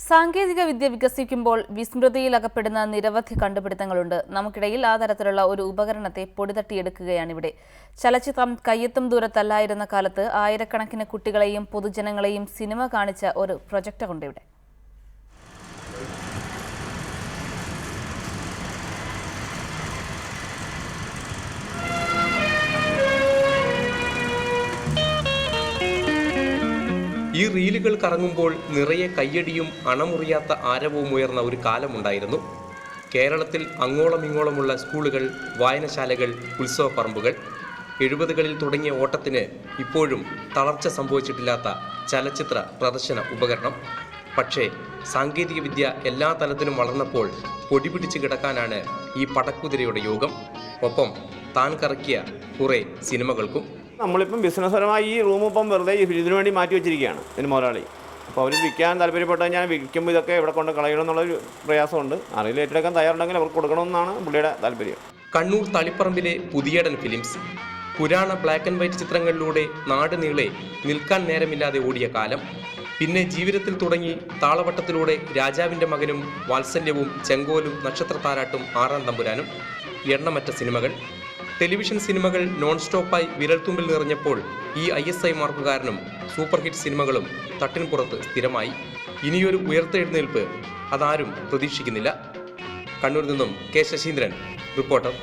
സാങ്കേതിക വിദ്യ വികസിക്കുമ്പോൾ വിസ്മൃതിയിലകപ്പെടുന്ന നിരവധി കണ്ടുപിടുത്തങ്ങളുണ്ട്. നമുക്കിടയിൽ ആ തരത്തിലുള്ള ഒരു ഉപകരണത്തെ പൊടിതട്ടിയെടുക്കുകയാണിവിടെ. ചലച്ചിത്രം കയ്യെത്തും ദൂരത്തല്ലായിരുന്ന കാലത്ത് ആയിരക്കണക്കിന് കുട്ടികളെയും പൊതുജനങ്ങളെയും സിനിമ കാണിച്ച ഒരു പ്രൊജക്ടറുണ്ട് ഇവിടെ. ഈ റീലുകൾ കറങ്ങുമ്പോൾ നിറയെ കയ്യടിയും അണമുറിയാത്ത ആരവവും ഉയർന്ന ഒരു കാലമുണ്ടായിരുന്നു. കേരളത്തിൽ അങ്ങോളം ഇങ്ങോളമുള്ള സ്കൂളുകൾ, വായനശാലകൾ, ഉത്സവ പറമ്പുകൾ. 70കളിൽ തുടങ്ങിയ ഓട്ടത്തിന് ഇപ്പോഴും തളർച്ച സംഭവിച്ചിട്ടില്ലാത്ത ചലച്ചിത്ര പ്രദർശന ഉപകരണം. പക്ഷേ സാങ്കേതികവിദ്യ എല്ലാ തലത്തിലും വളർന്നപ്പോൾ പൊടിപിടിച്ച് കിടക്കാനാണ് ഈ പടക്കുതിരയുടെ യോഗം. ഒപ്പം താൻ കറക്കിയ കുറേ സിനിമകൾക്കും. നമ്മളിപ്പം ബിസിനസ്പരമായി ഈ റൂം ഇപ്പം വെറുതെ ഇതിനു വേണ്ടി മാറ്റി വെച്ചിരിക്കുകയാണ് ഇതിന് മുതലാളി. അപ്പോൾ അവർ വിൽക്കാൻ താല്പര്യപ്പെട്ടാൽ ഞാൻ വിൽക്കുമ്പോൾ ഇതൊക്കെ ഇവിടെ കൊണ്ട് കളയണം എന്നുള്ളൊരു പ്രയാസമുണ്ട്. അറിയിൽ ഏറ്റെടുക്കാൻ തയ്യാറുണ്ടെങ്കിൽ അവർക്ക് കൊടുക്കണമെന്നാണ് പുള്ളിയുടെ താല്പര്യം. കണ്ണൂർ തളിപ്പറമ്പിലെ പുതിയടൻ ഫിലിംസ്. പുരാണ ബ്ലാക്ക് ആൻഡ് വൈറ്റ് ചിത്രങ്ങളിലൂടെ നാട് നീളെ നിൽക്കാൻ നേരമില്ലാതെ ഓടിയ കാലം. പിന്നെ ജീവിതത്തിൽ തുടങ്ങി താളവട്ടത്തിലൂടെ രാജാവിൻ്റെ മകനും, വാത്സല്യവും, ചെങ്കോലും, നക്ഷത്രത്താരാട്ടും, ആറാം തമ്പുരാനും. എണ്ണമറ്റ സിനിമകൾ. ടെലിവിഷൻ സിനിമകൾ നോൺ സ്റ്റോപ്പായി വിരൽത്തുമ്പിൽ നിറഞ്ഞപ്പോൾ ഈ ISI മാർക്കുകാരനും സൂപ്പർ ഹിറ്റ് സിനിമകളും തട്ടിൻപുറത്ത് സ്ഥിരമായി. ഇനിയൊരു ഉയർത്തെഴുന്നേൽപ്പ് അതാരും പ്രതീക്ഷിക്കുന്നില്ല. കണ്ണൂരിൽ നിന്നും K. ശശീന്ദ്രൻ, റിപ്പോർട്ടർ.